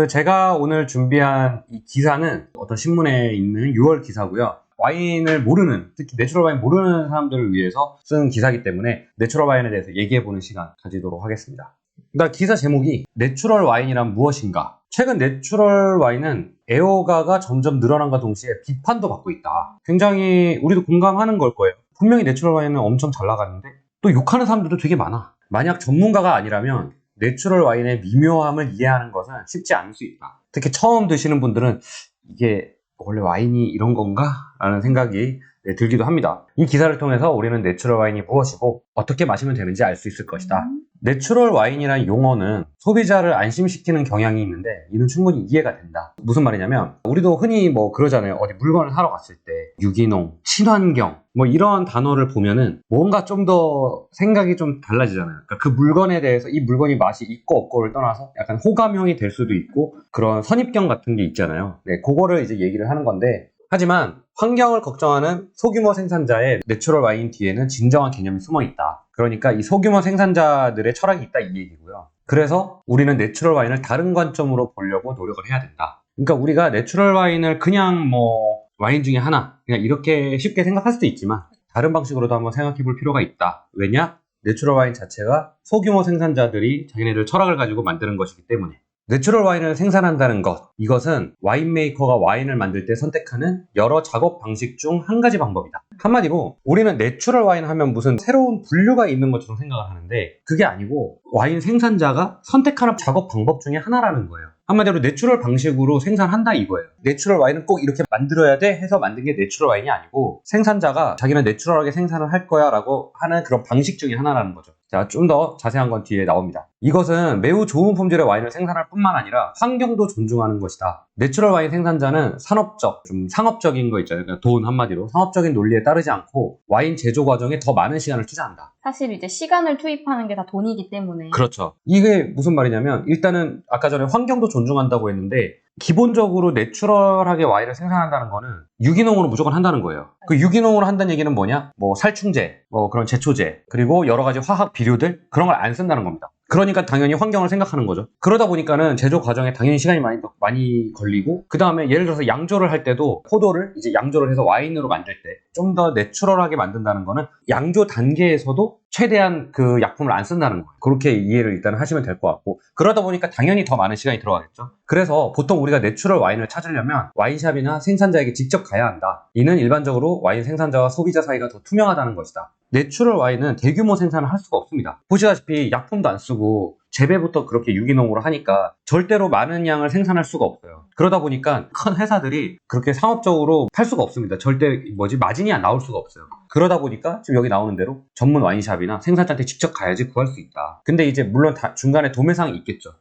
제가 오늘 준비한 이 기사는 어떤 신문에 있는 6월 기사고요. 와인을 모르는, 특히 내추럴 와인 모르는 사람들을 위해서 쓴 기사이기 때문에 내추럴 와인에 대해서 얘기해보는 시간 가지도록 하겠습니다. 일단 기사 제목이 내추럴 와인이란 무엇인가? 최근 내추럴 와인은 애호가가 점점 늘어난과 동시에 비판도 받고 있다. 굉장히 우리도 공감하는 걸 거예요. 분명히 내추럴 와인은 엄청 잘 나가는데 또 욕하는 사람들도 되게 많아. 만약 전문가가 아니라면 내추럴 와인의 미묘함을 이해하는 것은 쉽지 않을 수 있다. 특히 처음 드시는 분들은 이게 원래 와인이 이런 건가? 라는 생각이 들기도 합니다. 이 기사를 통해서 우리는 내추럴 와인이 무엇이고 어떻게 마시면 되는지 알 수 있을 것이다. 내추럴 와인이라는 용어는 소비자를 안심시키는 경향이 있는데 이는 충분히 이해가 된다. 무슨 말이냐면 우리도 흔히 그러잖아요. 어디 물건을 사러 갔을 때 유기농, 친환경 이런 단어를 보면은 뭔가 좀 더 생각이 좀 달라지잖아요. 그러니까 그 물건에 대해서 이 물건이 맛이 있고 없고를 떠나서 약간 호감형이 될 수도 있고 그런 선입견 같은 게 있잖아요. 네, 그거를 이제 얘기를 하는 건데 하지만 환경을 걱정하는 소규모 생산자의 내추럴 와인 뒤에는 진정한 개념이 숨어 있다. 그러니까 이 소규모 생산자들의 철학이 있다 이 얘기고요. 그래서 우리는 내추럴 와인을 다른 관점으로 보려고 노력을 해야 된다. 그러니까 우리가 내추럴 와인을 그냥 와인 중에 하나 그냥 이렇게 쉽게 생각할 수도 있지만 다른 방식으로도 한번 생각해 볼 필요가 있다. 왜냐? 내추럴 와인 자체가 소규모 생산자들이 자기네들 철학을 가지고 만드는 것이기 때문에. 내추럴 와인을 생산한다는 것, 이것은 와인 메이커가 와인을 만들 때 선택하는 여러 작업 방식 중 한 가지 방법이다. 한마디로 우리는 내추럴 와인 하면 무슨 새로운 분류가 있는 것처럼 생각을 하는데 그게 아니고 와인 생산자가 선택하는 작업 방법 중에 하나라는 거예요. 한마디로 내추럴 방식으로 생산한다 이거예요. 내추럴 와인은 꼭 이렇게 만들어야 돼 해서 만든 게 내추럴 와인이 아니고 생산자가 자기는 내추럴하게 생산을 할 거야 라고 하는 그런 방식 중에 하나라는 거죠. 자, 좀 더 자세한 건 뒤에 나옵니다. 이것은 매우 좋은 품질의 와인을 생산할 뿐만 아니라 환경도 존중하는 것이다. 내추럴 와인 생산자는 좀 상업적인 거 있잖아요. 그러니까 돈 한마디로 상업적인 논리에 따르지 않고 와인 제조 과정에 더 많은 시간을 투자한다. 사실 이제 시간을 투입하는 게 다 돈이기 때문에. 그렇죠. 이게 무슨 말이냐면 일단은 아까 전에 환경도 존중한다고 했는데 기본적으로 내추럴하게 와인을 생산한다는 거는 유기농으로 무조건 한다는 거예요. 그 유기농으로 한다는 얘기는 뭐냐? 살충제, 그런 제초제, 그리고 여러 가지 화학 비료들 그런 걸 안 쓴다는 겁니다. 그러니까 당연히 환경을 생각하는 거죠. 그러다 보니까는 제조 과정에 당연히 시간이 많이 걸리고 그 다음에 예를 들어서 양조를 할 때도 포도를 이제 양조를 해서 와인으로 만들 때 좀 더 내추럴하게 만든다는 거는 양조 단계에서도 최대한 그 약품을 안 쓴다는 거예요. 그렇게 이해를 일단 하시면 될 것 같고 그러다 보니까 당연히 더 많은 시간이 들어가겠죠. 그래서 보통 우리가 내추럴 와인을 찾으려면 와인샵이나 생산자에게 직접 가야 한다. 이는 일반적으로 와인 생산자와 소비자 사이가 더 투명하다는 것이다. 내추럴 와인은 대규모 생산을 할 수가 없습니다. 보시다시피 약품도 안 쓰고 재배부터 그렇게 유기농으로 하니까 절대로 많은 양을 생산할 수가 없어요. 그러다 보니까 큰 회사들이 그렇게 상업적으로 팔 수가 없습니다. 절대 마진이 안 나올 수가 없어요. 그러다 보니까 지금 여기 나오는 대로 전문 와인샵이나 생산자한테 직접 가야지 구할 수 있다. 근데 이제 물론 중간에 도매상이 있겠죠.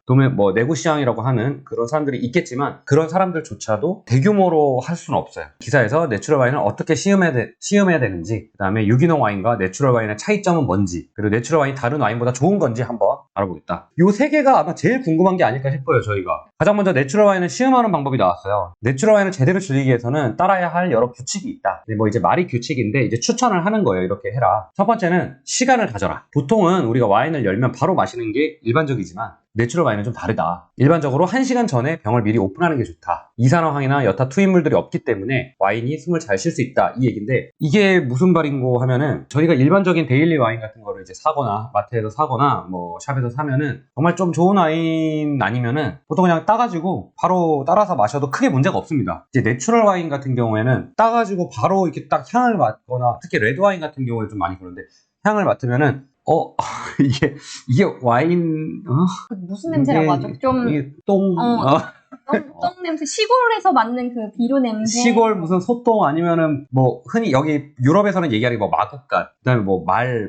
내구시장이라고 하는 그런 사람들이 있겠지만 그런 사람들조차도 대규모로 할 수는 없어요. 기사에서 내추럴 와인을 어떻게 시음해야 되는지, 그 다음에 유기농 와인과 내추럴 와인의 차이점은 뭔지, 그리고 내추럴 와인이 다른 와인보다 좋은 건지 한번 알아보겠다. 요 세 개가 아마 제일 궁금한 게 아닐까 싶어요, 저희가. 가장 먼저 내추럴 와인을 시음하는 방법이 나왔어요. 내추럴 와인을 제대로 즐기기 위해서는 따라야 할 여러 규칙이 있다. 이제 말이 규칙인데 이제 추천을 하는 거예요. 이렇게 해라. 첫 번째는 시간을 가져라. 보통은 우리가 와인을 열면 바로 마시는 게 일반적이지만 내추럴 와인은 좀 다르다. 일반적으로 1시간 전에 병을 미리 오픈하는 게 좋다. 이산화황이나 여타 투입물들이 없기 때문에 와인이 숨을 잘 쉴 수 있다. 이 얘기인데 이게 무슨 말인고 하면은 저희가 일반적인 데일리 와인 같은 거를 이제 사거나 마트에서 사거나 샵에서 사면은 정말 좀 좋은 와인 아니면은 보통 그냥 따가지고 바로 따라서 마셔도 크게 문제가 없습니다. 이제 내추럴 와인 같은 경우에는 따가지고 바로 이렇게 딱 향을 맡거나 특히 레드 와인 같은 경우에 좀 많이 그런데 향을 맡으면은 이게 와인, 무슨 냄새라고 하죠? 이게 똥 냄새, 시골에서 맡는 그 비료 냄새. 시골 무슨 소똥 아니면은 흔히 여기 유럽에서는 얘기하는 마구갓, 그다음에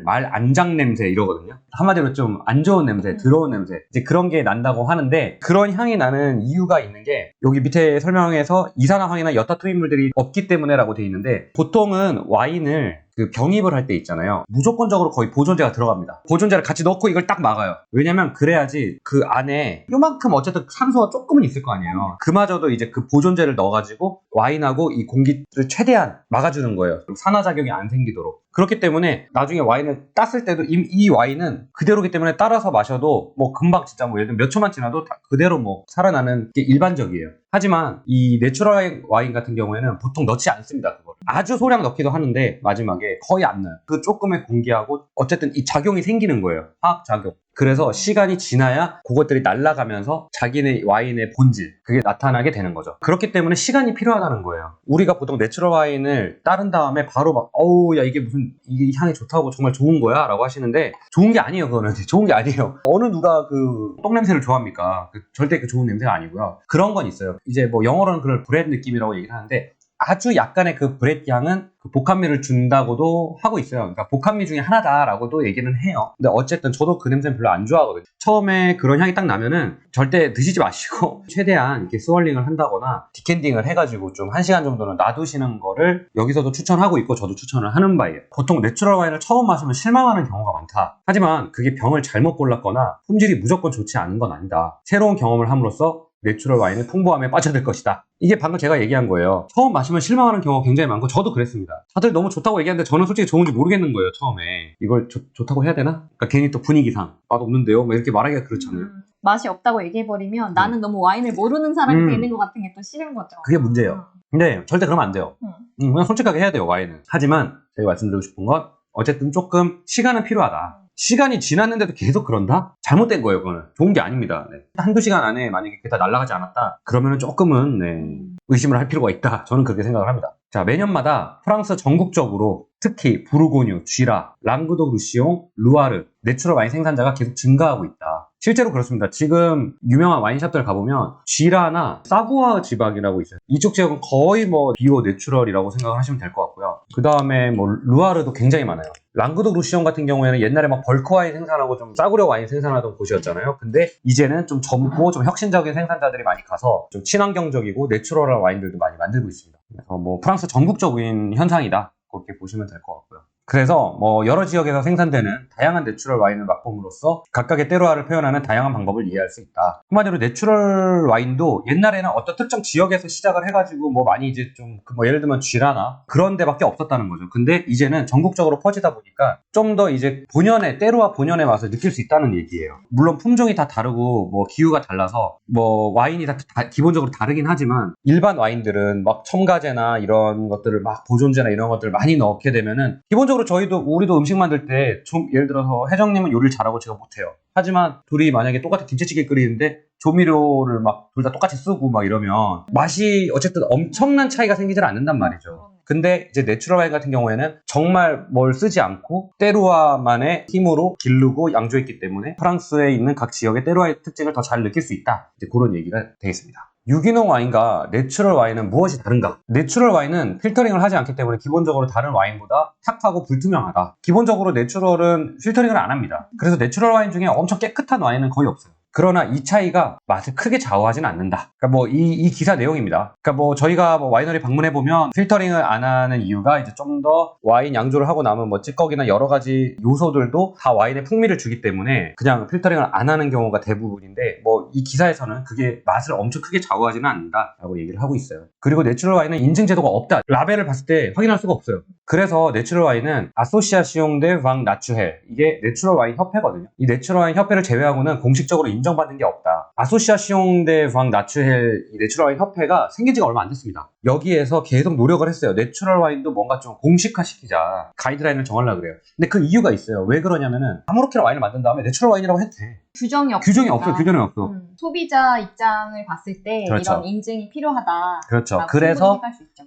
말 안장 냄새 이러거든요. 한마디로 좀 안 좋은 냄새, 더러운 냄새 이제 그런 게 난다고 하는데 그런 향이 나는 이유가 있는 게 여기 밑에 설명에서 이산화황이나 여타 투입물들이 없기 때문에라고 돼 있는데 보통은 와인을 병입을 할 때 있잖아요. 무조건적으로 거의 보존제가 들어갑니다. 보존제를 같이 넣고 이걸 딱 막아요. 왜냐면 그래야지 그 안에 요만큼 어쨌든 산소가 조금은 있을 거 아니에요. 그마저도 이제 그 보존제를 넣어가지고 와인하고 이 공기를 최대한 막아주는 거예요. 산화작용이 안 생기도록. 그렇기 때문에 나중에 와인을 땄을 때도 이 와인은 그대로기 때문에 따라서 마셔도 뭐 금방 진짜 뭐 예를 들면 몇 초만 지나도 다 그대로 뭐 살아나는 게 일반적이에요. 하지만 이 내추럴 와인 같은 경우에는 보통 넣지 않습니다. 그걸 아주 소량 넣기도 하는데 마지막에 거의 안 넣어요. 그 조금의 공기하고 어쨌든 이 작용이 생기는 거예요. 화학작용. 그래서 시간이 지나야 그것들이 날아가면서 자기네 와인의 본질, 그게 나타나게 되는 거죠. 그렇기 때문에 시간이 필요하다는 거예요. 우리가 보통 내추럴 와인을 따른 다음에 바로 막 어우 야 이게 무슨 이게 향이 좋다고 정말 좋은 거야? 라고 하시는데 좋은 게 아니에요. 그거는 좋은 게 아니에요. 어느 누가 그 똥냄새를 좋아합니까? 절대 그 좋은 냄새가 아니고요. 그런 건 있어요. 이제 뭐 영어로는 그걸 브렛 느낌이라고 얘기를 하는데 아주 약간의 그 브렛 향은 그 복합미를 준다고도 하고 있어요. 그러니까 복합미 중에 하나다라고도 얘기는 해요. 근데 어쨌든 저도 그 냄새는 별로 안 좋아하거든요. 처음에 그런 향이 딱 나면은 절대 드시지 마시고 최대한 이렇게 스월링을 한다거나 디캔딩을 해가지고 좀 1시간 정도는 놔두시는 거를 여기서도 추천하고 있고 저도 추천을 하는 바예요. 보통 내추럴 와인을 처음 마시면 실망하는 경우가 많다. 하지만 그게 병을 잘못 골랐거나 품질이 무조건 좋지 않은 건 아니다. 새로운 경험을 함으로써 내추럴 와인의 풍부함에 빠져들 것이다. 이게 방금 제가 얘기한 거예요. 처음 마시면 실망하는 경우가 굉장히 많고 저도 그랬습니다. 다들 너무 좋다고 얘기하는데 저는 솔직히 좋은지 모르겠는 거예요. 처음에 이걸 좋다고 해야 되나? 그러니까 괜히 또 분위기상 맛 없는데요? 막 이렇게 말하기가 그렇잖아요. 맛이 없다고 얘기해버리면 나는 너무 와인을 모르는 사람이 되는 것 같은 게 또 싫은 거죠. 그게 문제예요. 근데 절대 그러면 안 돼요. 그냥 솔직하게 해야 돼요. 와인은. 하지만 제가 말씀드리고 싶은 건 어쨌든 조금 시간은 필요하다. 시간이 지났는데도 계속 그런다? 잘못된 거예요, 그거는. 좋은 게 아닙니다. 네. 한두 시간 안에 만약에 그게 다 날아가지 않았다? 그러면은 조금은, 의심을 할 필요가 있다. 저는 그렇게 생각을 합니다. 자, 매년마다 프랑스 전국적으로 특히 부르고뉴, 쥐라, 랑그도 루시옹, 루아르, 내추럴 와인 생산자가 계속 증가하고 있다. 실제로 그렇습니다. 지금 유명한 와인샵들 가보면 쥐라나 사부아 지방이라고 있어요. 이쪽 지역은 거의 뭐 비오 내추럴이라고 생각을 하시면 될 것 같고요. 그 다음에 뭐 루아르도 굉장히 많아요. 랑그도 루시옹 같은 경우에는 옛날에 막 벌크 와인 생산하고 좀 싸구려 와인 생산하던 곳이었잖아요. 근데 이제는 좀 젊고 좀 혁신적인 생산자들이 많이 가서 좀 친환경적이고 내추럴한 와인들도 많이 만들고 있습니다. 그래서 뭐 프랑스 전국적인 현상이다. 그렇게 보시면 될 것 같고요. 그래서 뭐 여러 지역에서 생산되는 다양한 내추럴 와인을 맛봄으로써 각각의 때로와를 표현하는 다양한 방법을 이해할 수 있다. 한마디로 내추럴 와인도 옛날에는 어떤 특정 지역에서 시작을 해가지고 뭐 많이 이제 좀 뭐 예를 들면 쥐라나 그런 데밖에 없었다는 거죠. 근데 이제는 전국적으로 퍼지다 보니까 좀 더 이제 본연의 때로와 본연의 맛을 느낄 수 있다는 얘기예요. 물론 품종이 다 다르고 뭐 기후가 달라서 뭐 와인이 다 기본적으로 다르긴 하지만 일반 와인들은 막 첨가제나 이런 것들을 막 보존제나 이런 것들을 많이 넣게 되면은 기본적으로 우리도 음식 만들 때 좀 예를 들어서 혜정님은 요리를 잘하고 제가 못해요. 하지만 둘이 만약에 똑같은 김치찌개 끓이는데 조미료를 막 둘 다 똑같이 쓰고 막 이러면 맛이 어쨌든 엄청난 차이가 생기질 않는단 말이죠. 근데 이제 내추럴 와인 같은 경우에는 정말 뭘 쓰지 않고 때루아만의 힘으로 기르고 양조했기 때문에 프랑스에 있는 각 지역의 때루아의 특징을 더 잘 느낄 수 있다. 이제 그런 얘기가 되겠습니다. 유기농 와인과 내추럴 와인은 무엇이 다른가? 내추럴 와인은 필터링을 하지 않기 때문에 기본적으로 다른 와인보다 탁하고 불투명하다. 기본적으로 내추럴은 필터링을 안 합니다. 그래서 내추럴 와인 중에 엄청 깨끗한 와인은 거의 없어요. 그러나 이 차이가 맛을 크게 좌우하지는 않는다. 그러니까 뭐 이 기사 내용입니다. 그러니까 뭐 저희가 뭐 와이너리 방문해 보면 필터링을 안 하는 이유가 이제 좀 더 와인 양조를 하고 나면 뭐 찌꺼기나 여러 가지 요소들도 다 와인의 풍미를 주기 때문에 그냥 필터링을 안 하는 경우가 대부분인데 뭐 이 기사에서는 그게 맛을 엄청 크게 좌우하지는 않는다라고 얘기를 하고 있어요. 그리고 내추럴 와인은 인증 제도가 없다. 라벨을 봤을 때 확인할 수가 없어요. 그래서 내추럴 와인은 아소시아시옹 데 왕 나추헬 이게 내추럴 와인 협회거든요. 이 내추럴 와인 협회를 제외하고는 공식적으로 인정받은 게 없다. 아소시아시옹 데 왕 나추헬 이 내추럴 와인 협회가 생긴 지가 얼마 안 됐습니다. 여기에서 계속 노력을 했어요. 내추럴 와인도 뭔가 좀 공식화시키자. 가이드라인을 정하려고 그래요. 근데 그 이유가 있어요. 왜 그러냐면은 아무렇게나 와인을 만든 다음에 내추럴 와인이라고 해도 돼. 규정이 규정이 없어요. 규정이 없어. 소비자 입장을 봤을 때 그렇죠. 이런 인증이 필요하다. 그렇죠.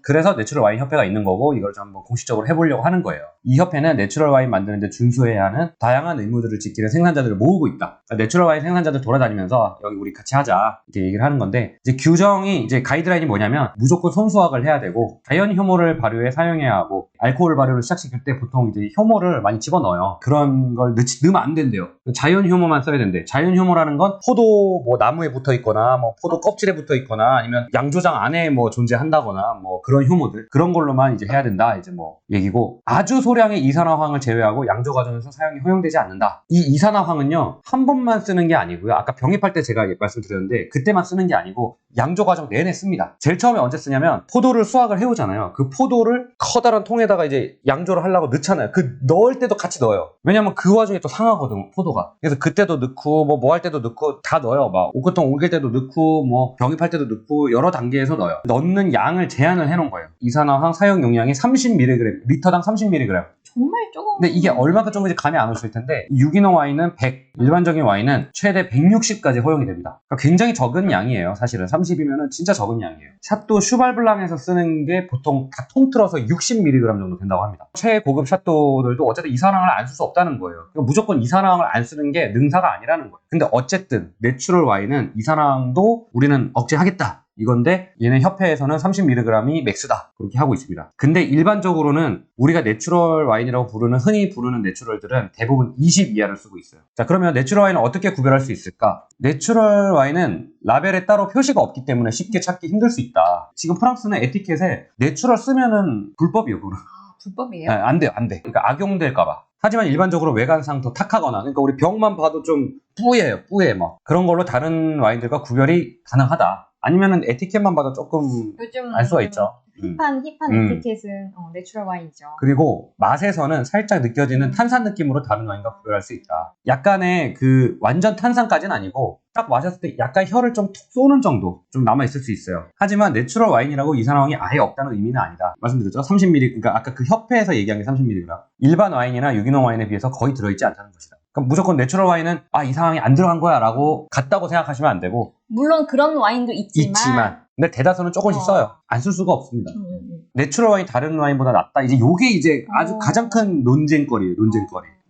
그래서 내추럴 와인 협회가 있는 거고 이걸 좀 한번 공식적으로 해보려고 하는 거예요. 이 협회는 내추럴 와인 만드는데 준수해야 하는 다양한 의무들을 지키는 생산자들을 모으고 있다. 그러니까 내추럴 와인 생산자들 돌아다니면서 여기 우리 같이 하자 이렇게 얘기를 하는 건데 이제 규정이 이제 가이드라인이 뭐냐면 무조건 손수확을 해야 되고 자연 효모를 발효에 사용해야 하고 알코올 발효를 시작시킬 때 보통 이제 효모를 많이 집어넣어요. 그런 걸 넣으면 안 된대요. 자연 효모만 써야 된대. 자연 효모라는 건 포도 뭐 나무에 붙어 있거나 뭐 포도 껍질에 붙어 있거나 아니면 양조장 안에 뭐 존재한다거나 뭐 그런 효모들 그런 걸로만 이제 해야 된다 이제 뭐 얘기고 아주 소량의 이산화황을 제외하고 양조 과정에서 사용이 허용되지 않는다. 이 이산화황은요 한 번만 쓰는 게 아니고요. 아까 병입할 때 제가 말씀드렸는데 그때만 쓰는 게 아니고 양조 과정 내내 씁니다. 제일 처음에 언제 쓰냐면 뭐냐면 포도를 수확을 해오잖아요. 그 포도를 커다란 통에다가 이제 양조를 하려고 넣잖아요. 그 넣을 때도 같이 넣어요. 왜냐면 그 와중에 또 상하거든, 포도가. 그래서 그때도 넣고 뭐 할 때도 넣고 다 넣어요. 막 옥구통 옮길 때도 넣고 뭐 병입할 때도 넣고 여러 단계에서 넣어요. 넣는 양을 제한을 해놓은 거예요. 이산화황 사용 용량이 30mg, 리터당 30mg. 정말 조금. 근데 이게 얼마큼 조금인지 감이 안 오실 텐데 유기농 와인은 100, 일반적인 와인은 최대 160까지 허용이 됩니다. 그러니까 굉장히 적은 양이에요. 사실은 30이면 진짜 적은 양이에요. 샤또 슈발블랑에서 쓰는 게 보통 다 통틀어서 60mg 정도 된다고 합니다. 최고급 샤또들도 어쨌든 이산화황을 안 쓸 수 없다는 거예요. 그러니까 무조건 이산화황을 안 쓰는 게 능사가 아니라는 거예요. 근데 어쨌든 내추럴 와인은 이산화황도 우리는 억제하겠다. 이건데 얘네 협회에서는 30mg이 맥스다 그렇게 하고 있습니다. 근데 일반적으로는 우리가 내추럴 와인이라고 흔히 부르는 내추럴들은 대부분 20 이하를 쓰고 있어요. 자, 그러면 내추럴 와인을 어떻게 구별할 수 있을까? 내추럴 와인은 라벨에 따로 표시가 없기 때문에 쉽게 찾기 힘들 수 있다. 지금 프랑스는 에티켓에 내추럴 쓰면은 불법이에요. 그거는. 불법이에요? 네, 안 돼요. 그러니까 악용될까봐. 하지만 일반적으로 외관상 더 탁하거나, 그러니까 우리 병만 봐도 좀 뿌예 막 그런 걸로 다른 와인들과 구별이 가능하다. 아니면은 에티켓만 봐도 조금 요즘 알 수가 있죠. 힙한 에티켓은 내추럴 와인이죠. 그리고 맛에서는 살짝 느껴지는 탄산 느낌으로 다른 와인과 구별할 수 있다. 약간의 그 완전 탄산까지는 아니고 딱 마셨을 때 약간 혀를 좀 톡 쏘는 정도 좀 남아있을 수 있어요. 하지만 내추럴 와인이라고 이산화황이 아예 없다는 의미는 아니다. 말씀드렸죠? 30mg, 그러니까 아까 그 협회에서 얘기한 게 30mg. 일반 와인이나 유기농 와인에 비해서 거의 들어있지 않다는 것이다. 그럼 무조건 내추럴 와인은 이산화황이 안 들어간 거야 라고 같다고 생각하시면 안 되고, 물론 그런 와인도 있지만 근데 대다수는 조금씩 써요. 안 쓸 수가 없습니다. 음. 내추럴 와인 다른 와인보다 낫다. 요게 이제 아주 가장 큰 논쟁거리예요.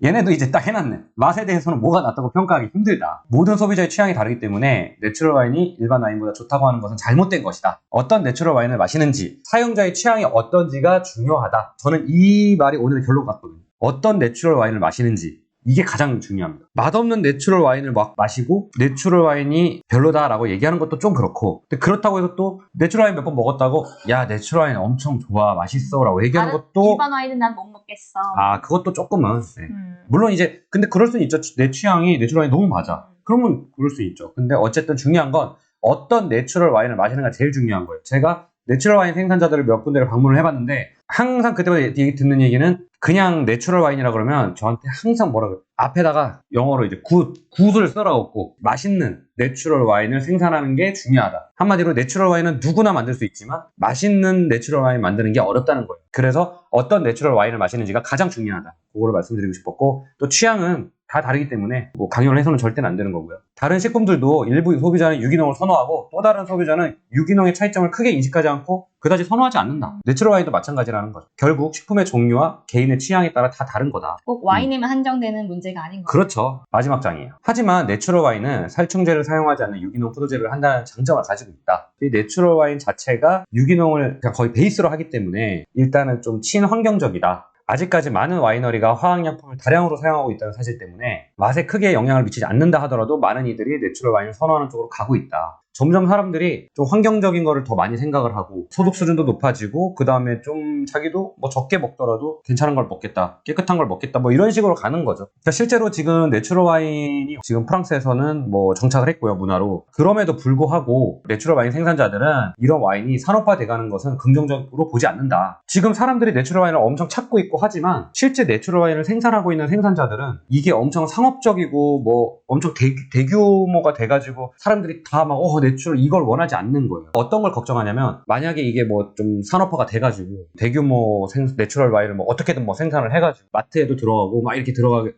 얘네도 이제 딱 해놨네. 맛에 대해서는 뭐가 낫다고 평가하기 힘들다. 모든 소비자의 취향이 다르기 때문에 내추럴 와인이 일반 와인보다 좋다고 하는 것은 잘못된 것이다. 어떤 내추럴 와인을 마시는지, 사용자의 취향이 어떤지가 중요하다. 저는 이 말이 오늘의 결론 같거든요. 어떤 내추럴 와인을 마시는지, 이게 가장 중요합니다. 맛없는 내추럴 와인을 막 마시고 내추럴 와인이 별로다라고 얘기하는 것도 좀 그렇고, 근데 그렇다고 해서 또 내추럴 와인 몇 번 먹었다고 야 내추럴 와인 엄청 좋아 맛있어 라고 얘기하는 것도, 일반 와인은 난 못 먹겠어. 그것도 조금은 물론 이제 근데 그럴 수는 있죠. 내 취향이 내추럴 와인이 너무 맞아. 그러면 그럴 수 있죠. 근데 어쨌든 중요한 건 어떤 내추럴 와인을 마시는가 제일 중요한 거예요. 제가 내추럴 와인 생산자들을 몇 군데를 방문을 해봤는데 항상 그때마다 듣는 얘기는 그냥 내추럴 와인이라 그러면 저한테 항상 뭐라 그래요. 앞에다가 영어로 이제 굿을 써라갖고 맛있는 내추럴 와인을 생산하는 게 중요하다. 한마디로 내추럴 와인은 누구나 만들 수 있지만 맛있는 내추럴 와인 만드는 게 어렵다는 거예요. 그래서 어떤 내추럴 와인을 마시는지가 가장 중요하다. 그거를 말씀드리고 싶었고, 또 취향은 다 다르기 때문에 뭐 강요를 해서는 절대는 안 되는 거고요. 다른 식품들도 일부 소비자는 유기농을 선호하고 또 다른 소비자는 유기농의 차이점을 크게 인식하지 않고 그다지 선호하지 않는다. 내추럴 와인도 마찬가지라는 거죠. 결국 식품의 종류와 개인의 취향에 따라 다 다른 거다. 꼭 와인에만 한정되는 문제가 아닌 거죠. 그렇죠. 마지막 장이에요. 하지만 내추럴 와인은 살충제를 사용하지 않는 유기농 포도제를 한다는 장점을 가지고 있다. 이 내추럴 와인 자체가 유기농을 그냥 거의 베이스로 하기 때문에 일단은 좀 친환경적이다. 아직까지 많은 와이너리가 화학약품을 다량으로 사용하고 있다는 사실 때문에 맛에 크게 영향을 미치지 않는다 하더라도 많은 이들이 내추럴 와인을 선호하는 쪽으로 가고 있다. 점점 사람들이 좀 환경적인 거를 더 많이 생각을 하고 소득 수준도 높아지고 그 다음에 좀 자기도 뭐 적게 먹더라도 괜찮은 걸 먹겠다, 깨끗한 걸 먹겠다, 뭐 이런 식으로 가는 거죠. 그러니까 실제로 지금 내추럴 와인이 지금 프랑스에서는 뭐 정착을 했고요, 문화로. 그럼에도 불구하고 내추럴 와인 생산자들은 이런 와인이 산업화돼가는 것은 긍정적으로 보지 않는다. 지금 사람들이 내추럴 와인을 엄청 찾고 있고 하지만 실제 내추럴 와인을 생산하고 있는 생산자들은 이게 엄청 상업적이고 뭐 엄청 대규모가 돼가지고 사람들이 다 막 내추럴 이걸 원하지 않는 거예요. 어떤 걸 걱정하냐면 만약에 이게 뭐 좀 산업화가 돼가지고 대규모 내추럴 와인을 뭐 어떻게든 뭐 생산을 해가지고 마트에도 들어가고 막 이렇게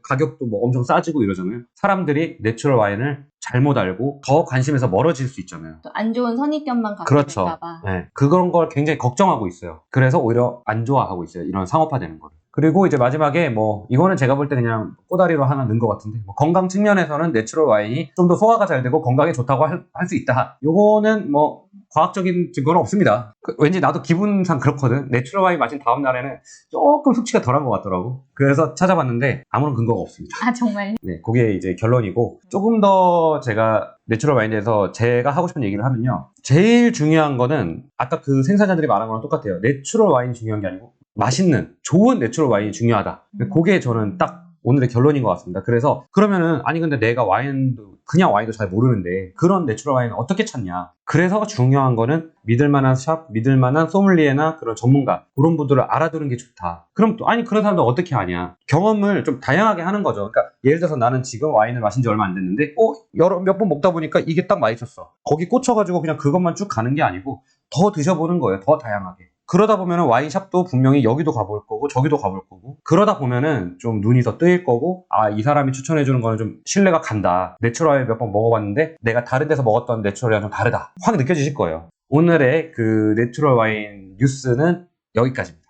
가격도 뭐 엄청 싸지고 이러잖아요. 사람들이 내추럴 와인을 잘못 알고 더 관심에서 멀어질 수 있잖아요. 또 안 좋은 선입견만 갖게 그렇죠. 될까봐. 네. 그런 걸 굉장히 걱정하고 있어요. 그래서 오히려 안 좋아하고 있어요. 이런 상업화되는 거를. 그리고 이제 마지막에 뭐 이거는 제가 볼 때 그냥 꼬다리로 하나 넣은 것 같은데 뭐 건강 측면에서는 내추럴 와인이 좀 더 소화가 잘 되고 건강에 좋다고 할 수 있다. 요거는 뭐 과학적인 증거는 없습니다. 왠지 나도 기분상 그렇거든. 내추럴 와인 마신 다음 날에는 조금 숙취가 덜한 것 같더라고. 그래서 찾아봤는데 아무런 근거가 없습니다. 아 정말? 네, 그게 이제 결론이고, 조금 더 제가 내추럴 와인에 대해서 제가 하고 싶은 얘기를 하면요. 제일 중요한 거는 아까 그 생산자들이 말한 거랑 똑같아요. 내추럴 와인이 중요한 게 아니고 맛있는 좋은 내추럴 와인이 중요하다. 그게 저는 딱 오늘의 결론인 것 같습니다. 그래서 그러면은 아니 근데 내가 그냥 와인도 잘 모르는데 그런 내추럴 와인은 어떻게 찾냐? 그래서 중요한 거는 믿을 만한 샵, 믿을 만한 소믈리에나 그런 전문가 그런 분들을 알아두는 게 좋다. 그럼 또 아니 그런 사람들 어떻게 하냐? 경험을 좀 다양하게 하는 거죠. 그러니까 예를 들어서 나는 지금 와인을 마신 지 얼마 안 됐는데 몇 번 먹다 보니까 이게 딱 맛있었어. 거기 꽂혀가지고 그냥 그것만 쭉 가는 게 아니고 더 드셔보는 거예요. 더 다양하게. 그러다 보면은 와인샵도 분명히 여기도 가볼 거고 저기도 가볼 거고 그러다 보면은 좀 눈이 더 뜨일 거고 아, 이 사람이 추천해주는 거는 좀 신뢰가 간다. 내추럴 몇 번 먹어봤는데 내가 다른 데서 먹었던 내추럴이랑 좀 다르다. 확 느껴지실 거예요. 오늘의 그 내추럴 와인 뉴스는 여기까지입니다.